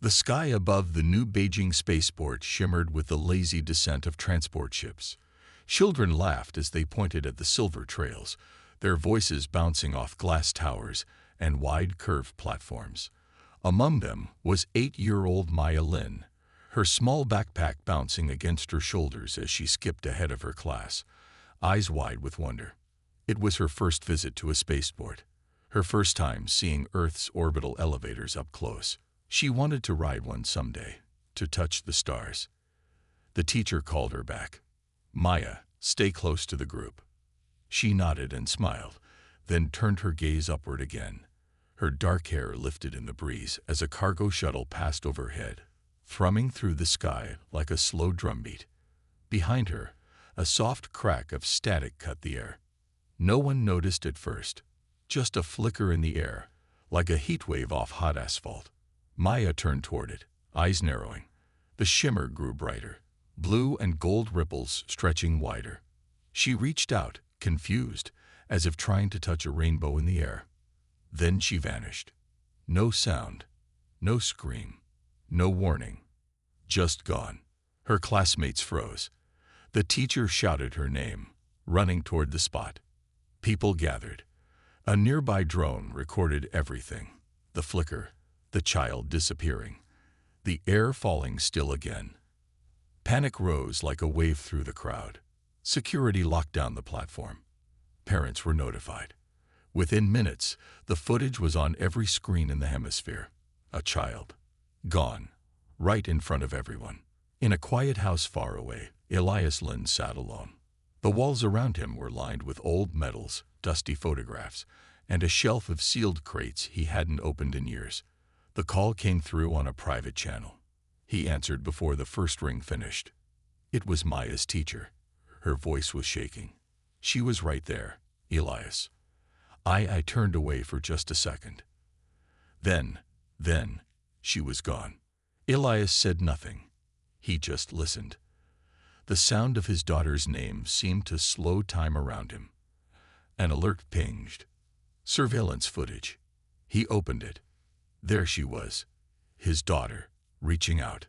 The sky above the new Beijing spaceport shimmered with the lazy descent of transport ships. Children laughed as they pointed at the silver trails, their voices bouncing off glass towers and wide curved platforms. Among them was 8-year-old Maya Lin, her small backpack bouncing against her shoulders as she skipped ahead of her class, eyes wide with wonder. It was her first visit to a spaceport, her first time seeing Earth's orbital elevators up close. She wanted to ride one someday, to touch the stars. The teacher called her back. "Maya, stay close to the group." She nodded and smiled, then turned her gaze upward again. Her dark hair lifted in the breeze as a cargo shuttle passed overhead, thrumming through the sky like a slow drumbeat. Behind her, a soft crack of static cut the air. No one noticed at first, just a flicker in the air, like a heat wave off hot asphalt. Maya turned toward it, eyes narrowing. The shimmer grew brighter, blue and gold ripples stretching wider. She reached out, confused, as if trying to touch a rainbow in the air. Then she vanished. No sound, no scream, no warning. Just gone. Her classmates froze. The teacher shouted her name, running toward the spot. People gathered. A nearby drone recorded everything. The flicker, the child disappearing, the air falling still again. Panic rose like a wave through the crowd. Security locked down the platform. Parents were notified. Within minutes, the footage was on every screen in the hemisphere. A child. Gone. Right in front of everyone. In a quiet house far away, Elias Lin sat alone. The walls around him were lined with old medals, dusty photographs, and a shelf of sealed crates he hadn't opened in years. The call came through on a private channel. He answered before the first ring finished. It was Maya's teacher. Her voice was shaking. She was right there, Elias. I turned away for just a second. Then, she was gone. Elias said nothing. He just listened. The sound of his daughter's name seemed to slow time around him. An alert pinged. Surveillance footage. He opened it. There she was, his daughter, reaching out.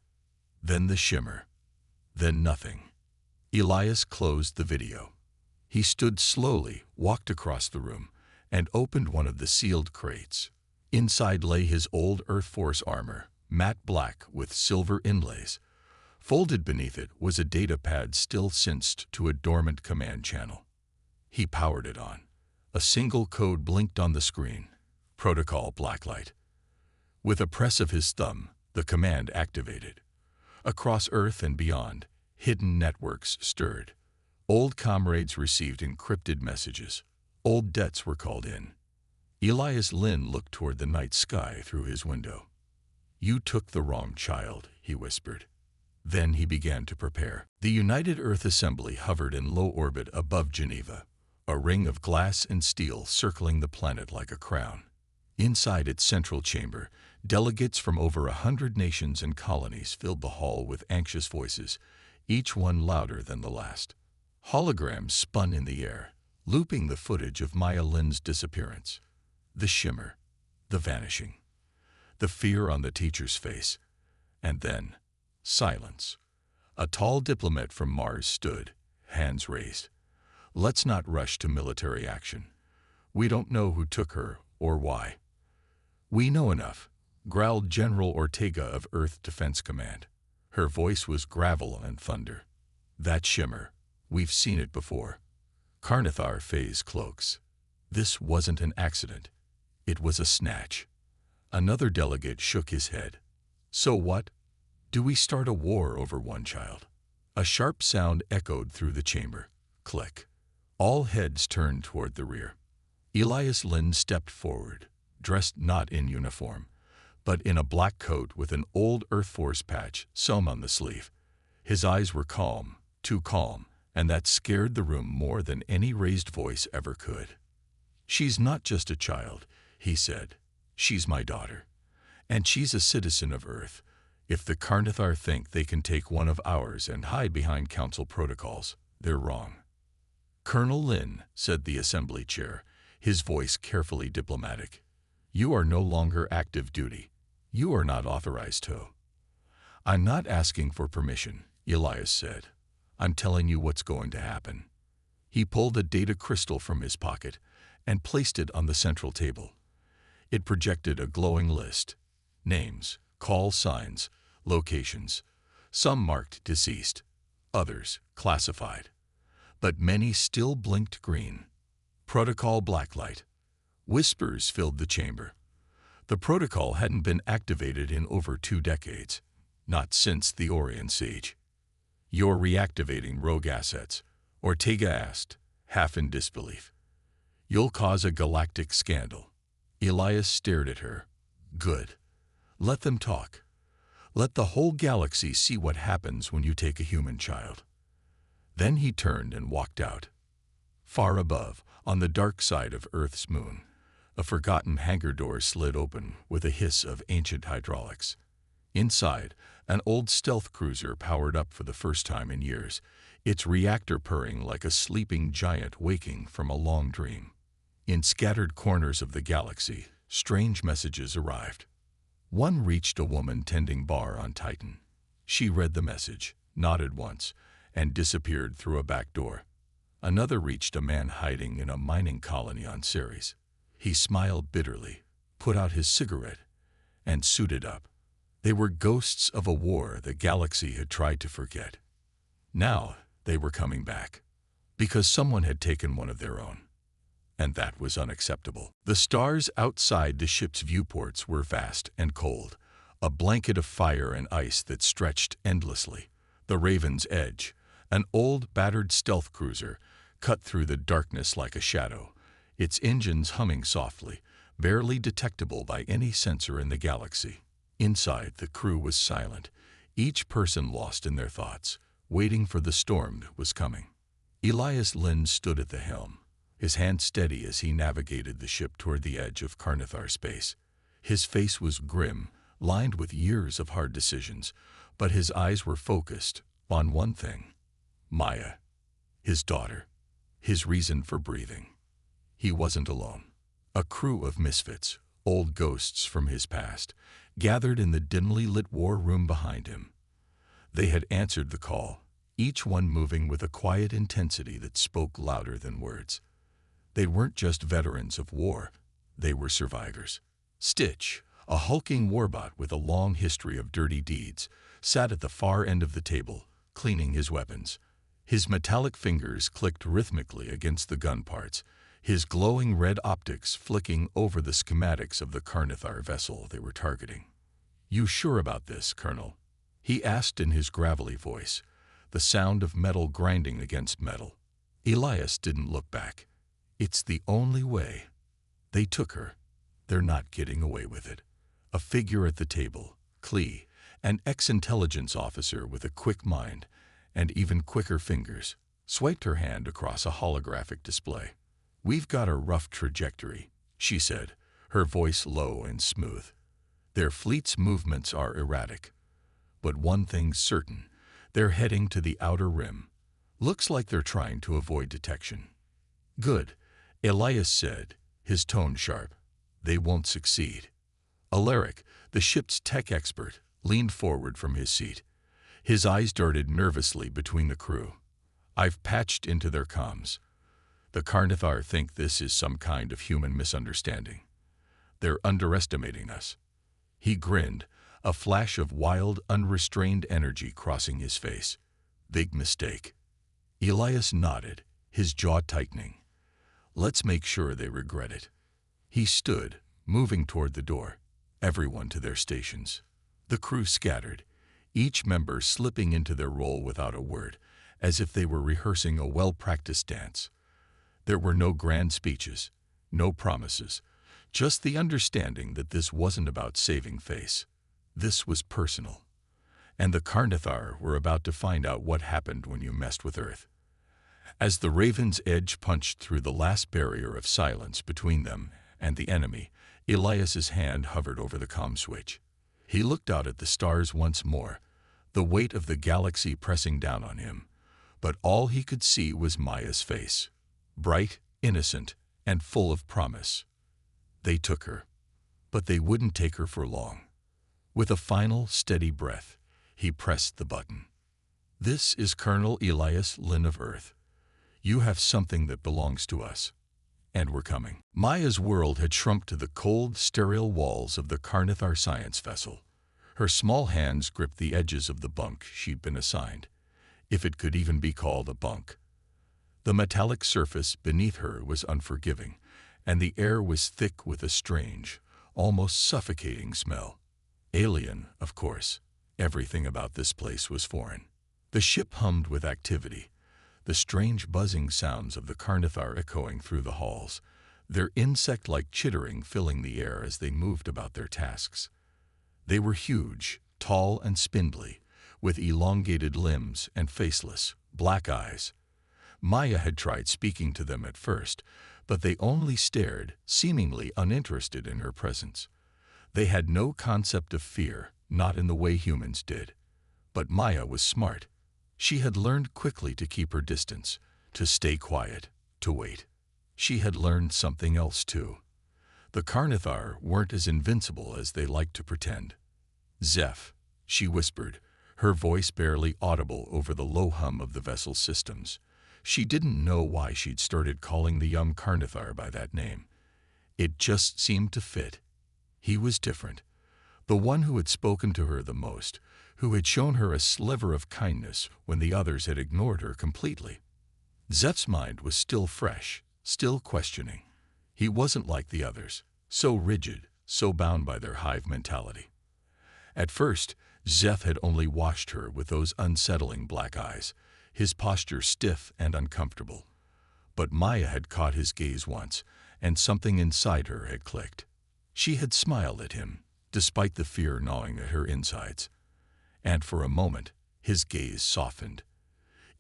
Then the shimmer. Then nothing. Elias closed the video. He stood slowly, walked across the room, and opened one of the sealed crates. Inside lay his old Earth Force armor, matte black with silver inlays. Folded beneath it was a data pad still synced to a dormant command channel. He powered it on. A single code blinked on the screen. Protocol blacklight. With a press of his thumb, the command activated. Across Earth and beyond, hidden networks stirred. Old comrades received encrypted messages. Old debts were called in. Elias Lin looked toward the night sky through his window. "You took the wrong child," he whispered. Then he began to prepare. The United Earth Assembly hovered in low orbit above Geneva, a ring of glass and steel circling the planet like a crown. Inside its central chamber, delegates from over 100 nations and colonies filled the hall with anxious voices, each one louder than the last. Holograms spun in the air, looping the footage of Maya Lin's disappearance. The shimmer, the vanishing, the fear on the teacher's face, and then silence. A tall diplomat from Mars stood, hands raised. "Let's not rush to military action. We don't know who took her or why." "We know enough," growled General Ortega of Earth Defense Command. Her voice was gravel and thunder. "That shimmer, we've seen it before. Carnithar phase cloaks. This wasn't an accident. It was a snatch." Another delegate shook his head. "So what? Do we start a war over one child?" A sharp sound echoed through the chamber. Click. All heads turned toward the rear. Elias Lin stepped forward, dressed not in uniform, but in a black coat with an old Earth Force patch sewn on the sleeve. His eyes were calm, too calm, and that scared the room more than any raised voice ever could. "She's not just a child," he said. "She's my daughter. And she's a citizen of Earth. If the Carnithar think they can take one of ours and hide behind Council protocols, they're wrong." "Colonel Lin," said the Assembly Chair, his voice carefully diplomatic, "you are no longer active duty. You are not authorized to. I'm not asking for permission, Elias said. I'm telling you what's going to happen. He pulled a data crystal from his pocket and placed it on the central table. It projected a glowing list: names, call signs, locations, some marked deceased, others classified. But many still blinked green. Protocol blacklight. Whispers filled the chamber. The protocol hadn't been activated in over 2 decades, not since the Orion siege. You're reactivating rogue assets, Ortega asked, half in disbelief. You'll cause a galactic scandal. Elias stared at her. Good. Let them talk. Let the whole galaxy see what happens when you take a human child. Then he turned and walked out. Far above, on the dark side of Earth's moon, a forgotten hangar door slid open with a hiss of ancient hydraulics. Inside, an old stealth cruiser powered up for the first time in years, its reactor purring like a sleeping giant waking from a long dream. In scattered corners of the galaxy, strange messages arrived. One reached a woman tending bar on Titan. She read the message, nodded once, and disappeared through a back door. Another reached a man hiding in a mining colony on Ceres. He smiled bitterly, put out his cigarette, and suited up. They were ghosts of a war the galaxy had tried to forget. Now they were coming back, because someone had taken one of their own. And that was unacceptable. The stars outside the ship's viewports were vast and cold, a blanket of fire and ice that stretched endlessly. The Raven's Edge, an old, battered stealth cruiser, cut through the darkness like a shadow, its engines humming softly, barely detectable by any sensor in the galaxy. Inside, the crew was silent, each person lost in their thoughts, waiting for the storm that was coming. Elias Lind stood at the helm, his hand steady as he navigated the ship toward the edge of Carnithar space. His face was grim, lined with years of hard decisions, but his eyes were focused on one thing: Maya, his daughter, his reason for breathing. He wasn't alone. A crew of misfits, old ghosts from his past, gathered in the dimly lit war room behind him. They had answered the call, each one moving with a quiet intensity that spoke louder than words. They weren't just veterans of war, they were survivors. Stitch, a hulking warbot with a long history of dirty deeds, sat at the far end of the table, cleaning his weapons. His metallic fingers clicked rhythmically against the gun parts, his glowing red optics flicking over the schematics of the Carnithar vessel they were targeting. "You sure about this, Colonel?" he asked in his gravelly voice, the sound of metal grinding against metal. Elias didn't look back. "It's the only way." They took her. They're not getting away with it. A figure at the table, Klee, an ex-intelligence officer with a quick mind and even quicker fingers, swiped her hand across a holographic display. "We've got a rough trajectory," she said, her voice low and smooth. "Their fleet's movements are erratic. But one thing's certain, they're heading to the outer rim. Looks like they're trying to avoid detection." "Good," Elias said, his tone sharp. "They won't succeed." Alaric, the ship's tech expert, leaned forward from his seat. His eyes darted nervously between the crew. "I've patched into their comms. The Carnithar think this is some kind of human misunderstanding. They're underestimating us." He grinned, a flash of wild, unrestrained energy crossing his face. "Big mistake." Elias nodded, his jaw tightening. "Let's make sure they regret it." He stood, moving toward the door, everyone to their stations. The crew scattered, each member slipping into their role without a word, as if they were rehearsing a well-practiced dance. There were no grand speeches, no promises, just the understanding that this wasn't about saving face. This was personal. And the Carnithar were about to find out what happened when you messed with Earth. As the Raven's Edge punched through the last barrier of silence between them and the enemy, Elias's hand hovered over the comm switch. He looked out at the stars once more, the weight of the galaxy pressing down on him, but all he could see was Maya's face, bright, innocent, and full of promise. They took her, but they wouldn't take her for long. With a final, steady breath, he pressed the button. "This is Colonel Elias Lynn of Earth. You have something that belongs to us. And we're coming." Maya's world had shrunk to the cold, sterile walls of the Carnithar science vessel. Her small hands gripped the edges of the bunk she'd been assigned, if it could even be called a bunk. The metallic surface beneath her was unforgiving, and the air was thick with a strange, almost suffocating smell. Alien, of course. Everything about this place was foreign. The ship hummed with activity, the strange buzzing sounds of the Carnithar echoing through the halls, their insect-like chittering filling the air as they moved about their tasks. They were huge, tall and spindly, with elongated limbs and faceless, black eyes. Maya had tried speaking to them at first, but they only stared, seemingly uninterested in her presence. They had no concept of fear, not in the way humans did. But Maya was smart. She had learned quickly to keep her distance, to stay quiet, to wait. She had learned something else too. The Carnithar weren't as invincible as they liked to pretend. "Zeph," she whispered, her voice barely audible over the low hum of the vessel's systems. She didn't know why she'd started calling the young Carnithar by that name. It just seemed to fit. He was different. The one who had spoken to her the most, who had shown her a sliver of kindness when the others had ignored her completely. Zeph's mind was still fresh, still questioning. He wasn't like the others, so rigid, so bound by their hive mentality. At first, Zeph had only watched her with those unsettling black eyes, his posture stiff and uncomfortable. But Maya had caught his gaze once, and something inside her had clicked. She had smiled at him, despite the fear gnawing at her insides. And for a moment, his gaze softened.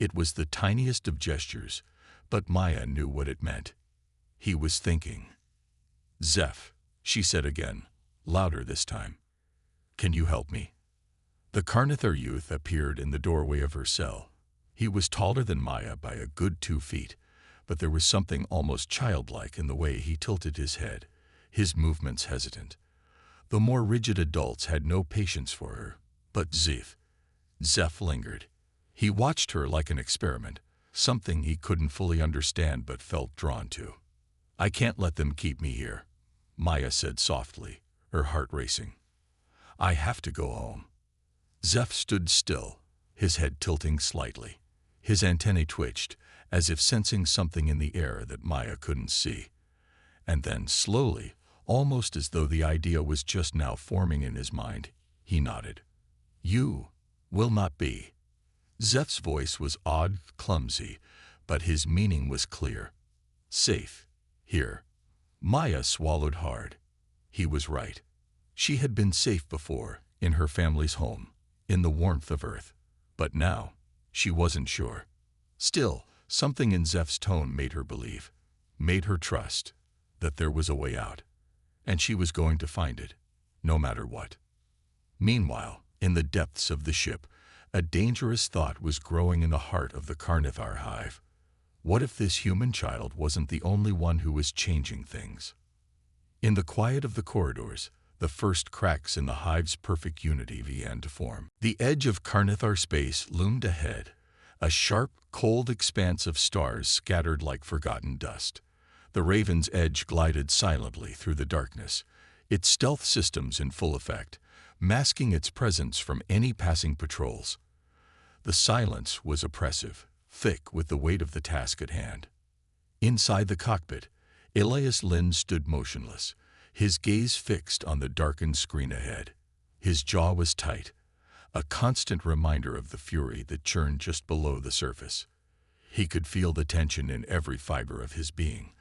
It was the tiniest of gestures, but Maya knew what it meant. He was thinking. "Zeph," she said again, louder this time. "Can you help me?" The Carnithar youth appeared in the doorway of her cell. He was taller than Maya by a good 2 feet, but there was something almost childlike in the way he tilted his head, his movements hesitant. The more rigid adults had no patience for her, but Zeph lingered. He watched her like an experiment, something he couldn't fully understand but felt drawn to. "I can't let them keep me here," Maya said softly, her heart racing. "I have to go home." Zeph stood still, his head tilting slightly. His antennae twitched, as if sensing something in the air that Maya couldn't see. And then, slowly, almost as though the idea was just now forming in his mind, he nodded. "You will not be." Zeph's voice was odd, clumsy, but his meaning was clear. "Safe. Here." Maya swallowed hard. He was right. She had been safe before, in her family's home, in the warmth of Earth. But now, she wasn't sure. Still, something in Zeph's tone made her believe, made her trust, that there was a way out. And she was going to find it, no matter what. Meanwhile, in the depths of the ship, a dangerous thought was growing in the heart of the Carnithar hive. What if this human child wasn't the only one who was changing things? In the quiet of the corridors, the first cracks in the hive's perfect unity began to form. The edge of Carnithar space loomed ahead, a sharp, cold expanse of stars scattered like forgotten dust. The Raven's Edge glided silently through the darkness, its stealth systems in full effect, masking its presence from any passing patrols. The silence was oppressive, thick with the weight of the task at hand. Inside the cockpit, Elias Lynn stood motionless, his gaze fixed on the darkened screen ahead. His jaw was tight, a constant reminder of the fury that churned just below the surface. He could feel the tension in every fiber of his being,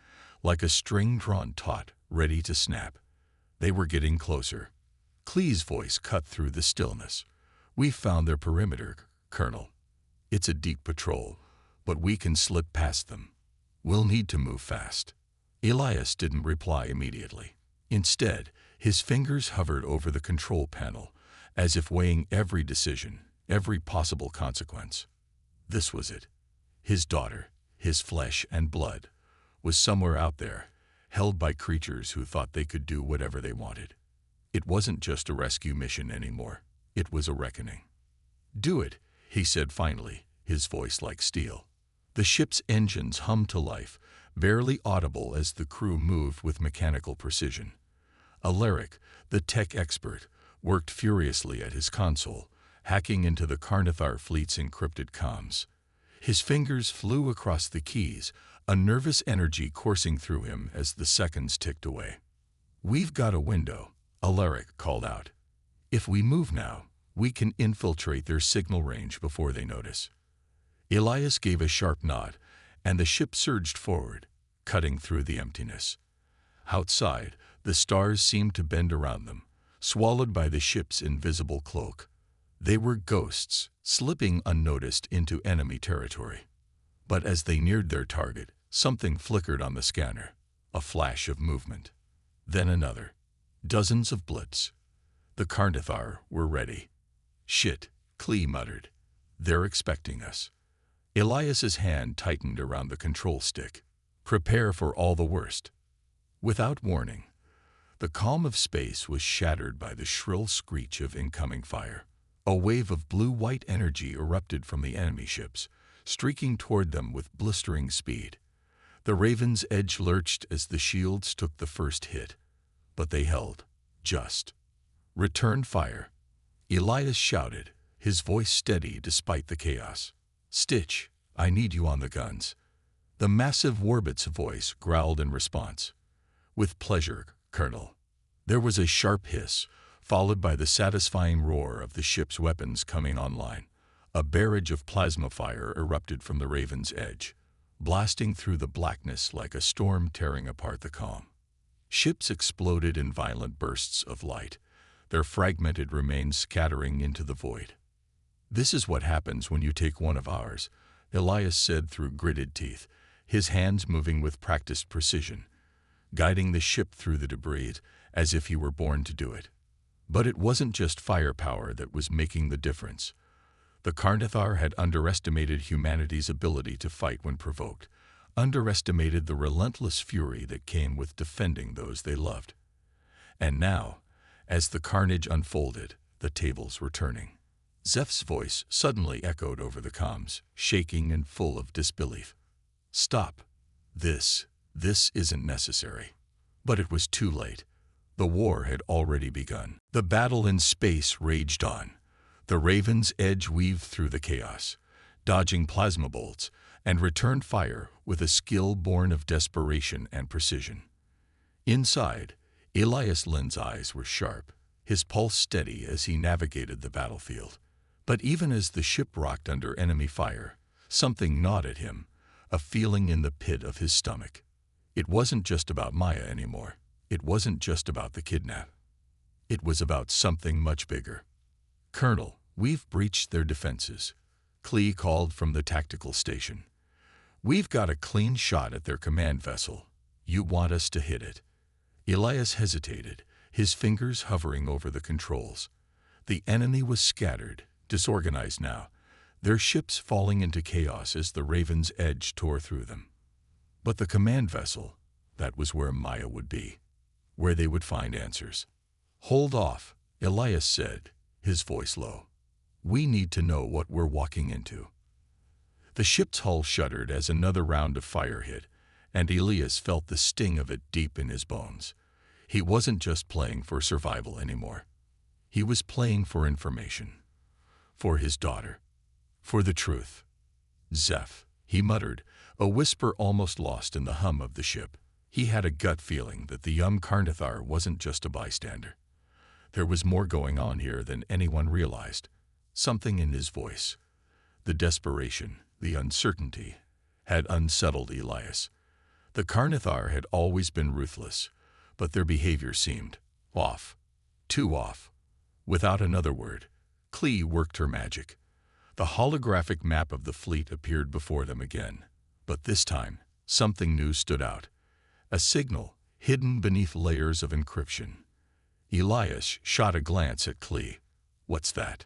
like a string drawn taut, ready to snap. They were getting closer. Klee's voice cut through the stillness. "We've found their perimeter, Colonel. It's a deep patrol, but we can slip past them. We'll need to move fast." Elias didn't reply immediately. Instead, his fingers hovered over the control panel, as if weighing every decision, every possible consequence. This was it. His daughter, his flesh and blood, was somewhere out there, held by creatures who thought they could do whatever they wanted. It wasn't just a rescue mission anymore. It was a reckoning. "Do it," he said finally, his voice like steel. The ship's engines hummed to life, barely audible as the crew moved with mechanical precision. Alaric, the tech expert, worked furiously at his console, hacking into the Carnathar fleet's encrypted comms. His fingers flew across the keys, a nervous energy coursing through him as the seconds ticked away. "We've got a window," Alaric called out. "If we move now, we can infiltrate their signal range before they notice." Elias gave a sharp nod, and the ship surged forward, cutting through the emptiness. Outside, the stars seemed to bend around them, swallowed by the ship's invisible cloak. They were ghosts, slipping unnoticed into enemy territory. But as they neared their target, something flickered on the scanner, a flash of movement. Then another. Dozens of blips. The Carnathar were ready. "Shit," Klee muttered. "They're expecting us." Elias's hand tightened around the control stick. "Prepare for all the worst." Without warning, the calm of space was shattered by the shrill screech of incoming fire. A wave of blue-white energy erupted from the enemy ships, streaking toward them with blistering speed. The Raven's edge lurched as the shields took the first hit, but they held. Just. "Return fire," Elias shouted, his voice steady despite the chaos. "Stitch, I need you on the guns." The massive Warbit's voice growled in response. "With pleasure, Colonel." There was a sharp hiss, followed by the satisfying roar of the ship's weapons coming online. A barrage of plasma fire erupted from the Raven's edge, blasting through the blackness like a storm tearing apart the calm. Ships exploded in violent bursts of light, their fragmented remains scattering into the void. "This is what happens when you take one of ours," Elias said through gritted teeth, his hands moving with practiced precision, guiding the ship through the debris as if he were born to do it. But it wasn't just firepower that was making the difference. The Carnathar had underestimated humanity's ability to fight when provoked, underestimated the relentless fury that came with defending those they loved. And now, as the carnage unfolded, the tables were turning. Zeph's voice suddenly echoed over the comms, shaking and full of disbelief. "Stop. This isn't necessary." But it was too late. The war had already begun. The battle in space raged on. The Raven's edge weaved through the chaos, dodging plasma bolts, and returned fire with a skill born of desperation and precision. Inside, Elias Lynn's eyes were sharp, his pulse steady as he navigated the battlefield. But even as the ship rocked under enemy fire, something gnawed at him, a feeling in the pit of his stomach. It wasn't just about Maya anymore. It wasn't just about the kidnap. It was about something much bigger. "Colonel, we've breached their defenses," Klee called from the tactical station. "We've got a clean shot at their command vessel. You want us to hit it." Elias hesitated, his fingers hovering over the controls. The enemy was scattered, disorganized now, their ships falling into chaos as the Raven's edge tore through them. But the command vessel, that was where Maya would be, where they would find answers. "Hold off," Elias said, his voice low. "We need to know what we're walking into." The ship's hull shuddered as another round of fire hit, and Elias felt the sting of it deep in his bones. He wasn't just playing for survival anymore. He was playing for information. For his daughter. For the truth. "Zeph," he muttered, a whisper almost lost in the hum of the ship. He had a gut feeling that the young Carnathar wasn't just a bystander. There was more going on here than anyone realized. Something in his voice, the desperation, the uncertainty, had unsettled Elias. The Carnathar had always been ruthless, but their behavior seemed off. Too off. Without another word, Klee worked her magic. The holographic map of the fleet appeared before them again. But this time, something new stood out. A signal, hidden beneath layers of encryption. Elias shot a glance at Klee. "What's that?"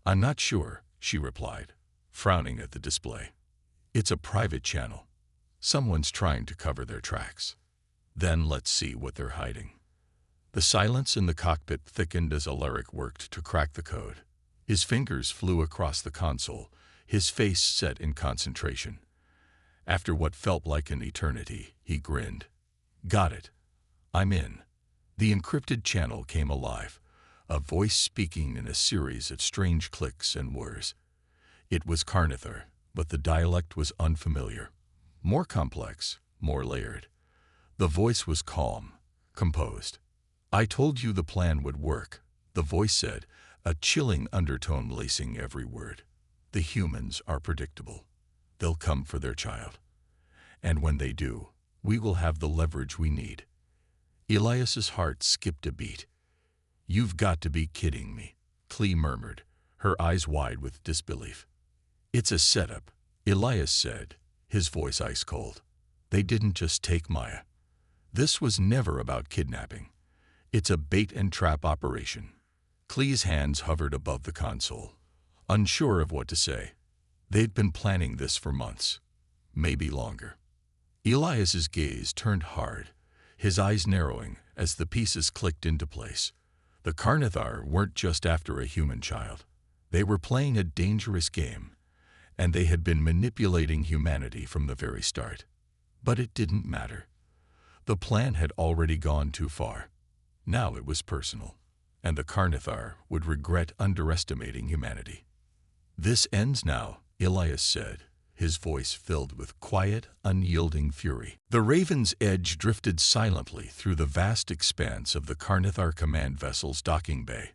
"I'm not sure," she replied, frowning at the display. "It's a private channel. Someone's trying to cover their tracks." "Then let's see what they're hiding." The silence in the cockpit thickened as Alaric worked to crack the code. His fingers flew across the console, his face set in concentration. After what felt like an eternity, he grinned. Got it. I'm in. The encrypted channel came alive, a voice speaking in a series of strange clicks and whirs. It was Carnithar, but the dialect was unfamiliar. More complex, more layered. The voice was calm, composed. I told you the plan would work, the voice said, a chilling undertone lacing every word. The humans are predictable. They'll come for their child. And when they do, we will have the leverage we need. Elias's heart skipped a beat. You've got to be kidding me, Clee murmured, her eyes wide with disbelief. It's a setup, Elias said, his voice ice cold. They didn't just take Maya. This was never about kidnapping. It's a bait-and-trap operation. Clee's hands hovered above the console, unsure of what to say. They'd been planning this for months, maybe longer. Elias's gaze turned hard, his eyes narrowing as the pieces clicked into place. The Carnithar weren't just after a human child. They were playing a dangerous game, and they had been manipulating humanity from the very start. But it didn't matter. The plan had already gone too far. Now it was personal, and the Carnithar would regret underestimating humanity. This ends now, Elias said, his voice filled with quiet, unyielding fury. The Raven's Edge drifted silently through the vast expanse of the Carnithar command vessel's docking bay,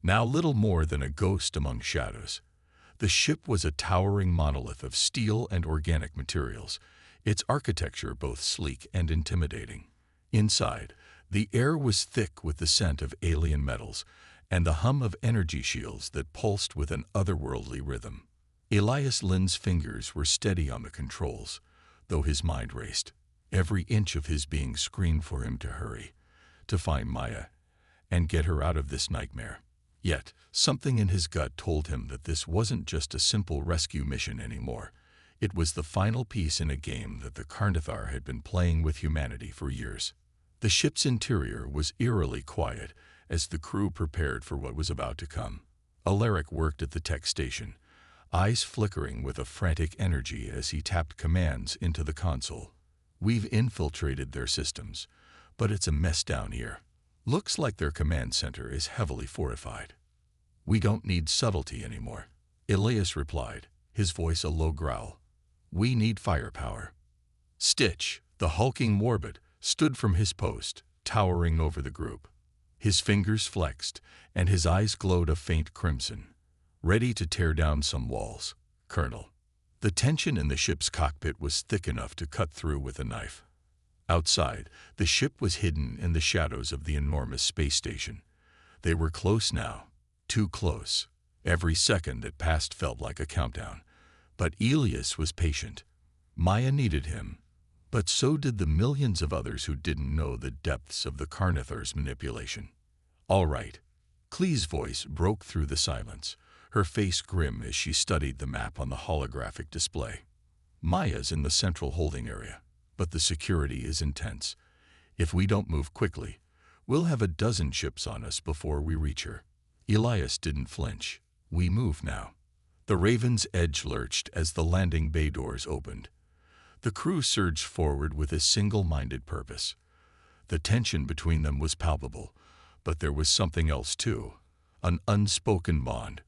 now little more than a ghost among shadows. The ship was a towering monolith of steel and organic materials, its architecture both sleek and intimidating. Inside, the air was thick with the scent of alien metals and the hum of energy shields that pulsed with an otherworldly rhythm. Elias Lynn's fingers were steady on the controls, though his mind raced. Every inch of his being screamed for him to hurry, to find Maya, and get her out of this nightmare. Yet, something in his gut told him that this wasn't just a simple rescue mission anymore. It was the final piece in a game that the Carnithar had been playing with humanity for years. The ship's interior was eerily quiet as the crew prepared for what was about to come. Alaric worked at the tech station, eyes flickering with a frantic energy as he tapped commands into the console. We've infiltrated their systems, but it's a mess down here. Looks like their command center is heavily fortified. We don't need subtlety anymore, Elias replied, his voice a low growl. We need firepower. Stitch, the hulking warbot, stood from his post, towering over the group. His fingers flexed, and his eyes glowed a faint crimson, ready to tear down some walls. Colonel. The tension in the ship's cockpit was thick enough to cut through with a knife. Outside, the ship was hidden in the shadows of the enormous space station. They were close now, too close. Every second that passed felt like a countdown. But Elias was patient. Maya needed him, but so did the millions of others who didn't know the depths of the Carnithar's manipulation. All right. Clee's voice broke through the silence, her face grim as she studied the map on the holographic display. Maya's in the central holding area, but the security is intense. If we don't move quickly, we'll have a dozen ships on us before we reach her. Elias didn't flinch. We move now. The Raven's Edge lurched as the landing bay doors opened. The crew surged forward with a single-minded purpose. The tension between them was palpable, but there was something else too, an unspoken bond.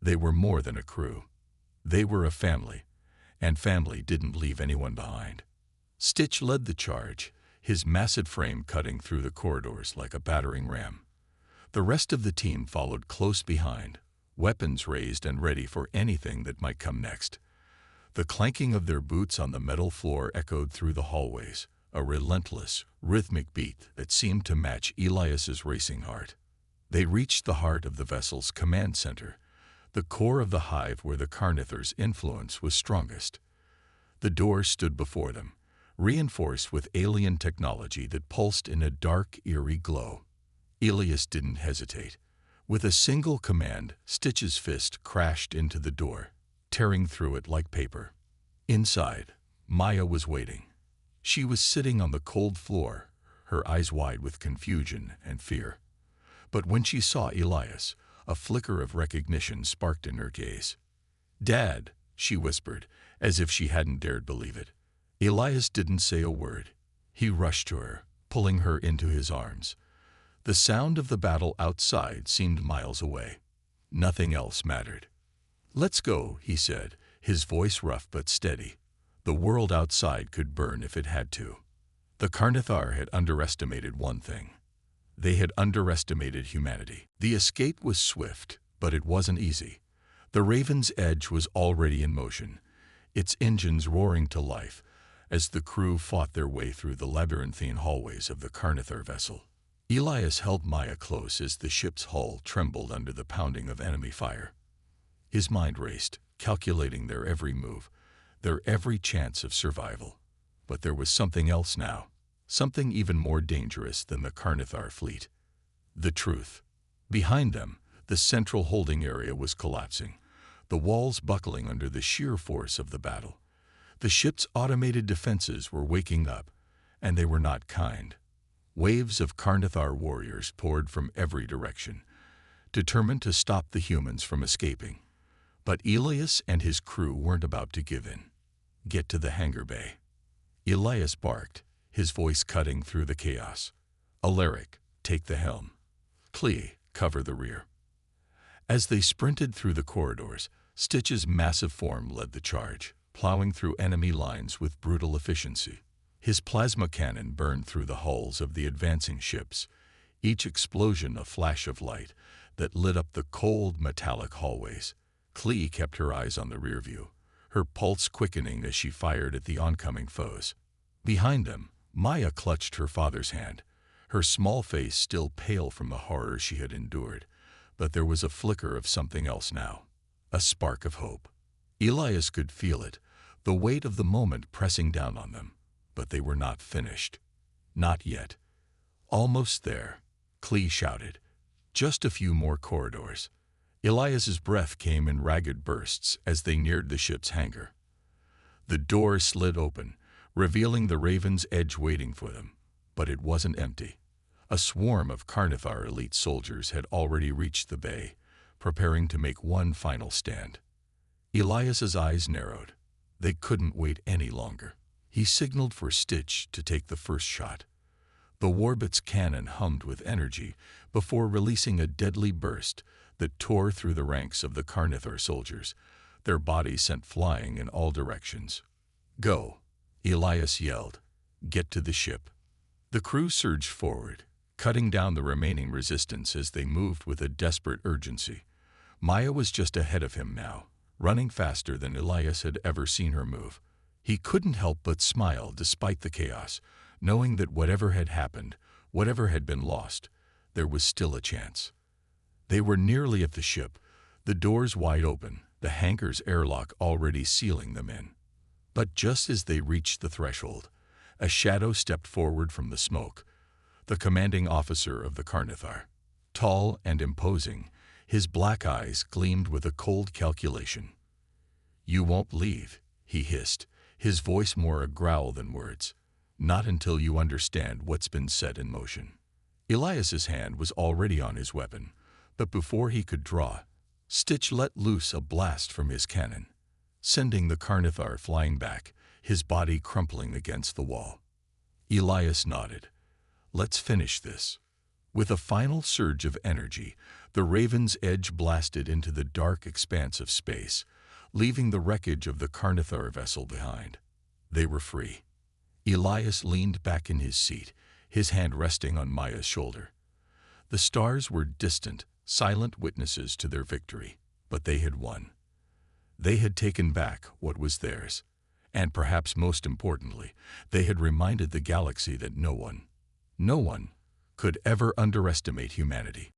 They were more than a crew. They were a family, and family didn't leave anyone behind. Stitch led the charge, his massive frame cutting through the corridors like a battering ram. The rest of the team followed close behind, weapons raised and ready for anything that might come next. The clanking of their boots on the metal floor echoed through the hallways, a relentless, rhythmic beat that seemed to match Elias's racing heart. They reached the heart of the vessel's command center, the core of the hive where the Carnithar's influence was strongest. The door stood before them, reinforced with alien technology that pulsed in a dark, eerie glow. Elias didn't hesitate. With a single command, Stitch's fist crashed into the door, tearing through it like paper. Inside, Maya was waiting. She was sitting on the cold floor, her eyes wide with confusion and fear. But when she saw Elias, a flicker of recognition sparked in her gaze. "Dad," she whispered, as if she hadn't dared believe it. Elias didn't say a word. He rushed to her, pulling her into his arms. The sound of the battle outside seemed miles away. Nothing else mattered. "Let's go," he said, his voice rough but steady. The world outside could burn if it had to. The Carnithar had underestimated one thing. They had underestimated humanity. The escape was swift, but it wasn't easy. The Raven's Edge was already in motion, its engines roaring to life as the crew fought their way through the labyrinthine hallways of the Carnithar vessel. Elias held Maya close as the ship's hull trembled under the pounding of enemy fire. His mind raced, calculating their every move, their every chance of survival. But there was something else now, something even more dangerous than the Carnithar fleet. The truth. Behind them, the central holding area was collapsing, the walls buckling under the sheer force of the battle. The ship's automated defenses were waking up, and they were not kind. Waves of Carnithar warriors poured from every direction, determined to stop the humans from escaping. But Elias and his crew weren't about to give in. "Get to the hangar bay." Elias barked, his voice cutting through the chaos. "Alaric, take the helm. Clee, cover the rear." As they sprinted through the corridors, Stitch's massive form led the charge, plowing through enemy lines with brutal efficiency. His plasma cannon burned through the hulls of the advancing ships, each explosion a flash of light that lit up the cold, metallic hallways. Clee kept her eyes on the rear view, her pulse quickening as she fired at the oncoming foes. Behind them, Maya clutched her father's hand, her small face still pale from the horror she had endured. But there was a flicker of something else now, a spark of hope. Elias could feel it, the weight of the moment pressing down on them. But they were not finished. Not yet. "Almost there," Clee shouted. "Just a few more corridors." Elias's breath came in ragged bursts as they neared the ship's hangar. The door slid open, revealing the Raven's Edge waiting for them. But it wasn't empty. A swarm of Carnithar elite soldiers had already reached the bay, preparing to make one final stand. Elias's eyes narrowed. They couldn't wait any longer. He signaled for Stitch to take the first shot. The Warbit's cannon hummed with energy before releasing a deadly burst that tore through the ranks of the Carnithar soldiers, their bodies sent flying in all directions. "Go," Elias yelled. "Get to the ship." The crew surged forward, cutting down the remaining resistance as they moved with a desperate urgency. Maya was just ahead of him now, running faster than Elias had ever seen her move. He couldn't help but smile despite the chaos, knowing that whatever had happened, whatever had been lost, there was still a chance. They were nearly at the ship, the doors wide open, the hangar's airlock already sealing them in. But just as they reached the threshold, a shadow stepped forward from the smoke, the commanding officer of the Carnithar. Tall and imposing, his black eyes gleamed with a cold calculation. "You won't leave," he hissed, his voice more a growl than words. "Not until you understand what's been set in motion." Elias's hand was already on his weapon, but before he could draw, Stitch let loose a blast from his cannon, sending the Carnithar flying back, his body crumpling against the wall. Elias nodded. "Let's finish this." With a final surge of energy, the Raven's Edge blasted into the dark expanse of space, leaving the wreckage of the Carnithar vessel behind. They were free. Elias leaned back in his seat, his hand resting on Maya's shoulder. The stars were distant, silent witnesses to their victory, but they had won. They had taken back what was theirs, and perhaps most importantly, they had reminded the galaxy that no one could ever underestimate humanity.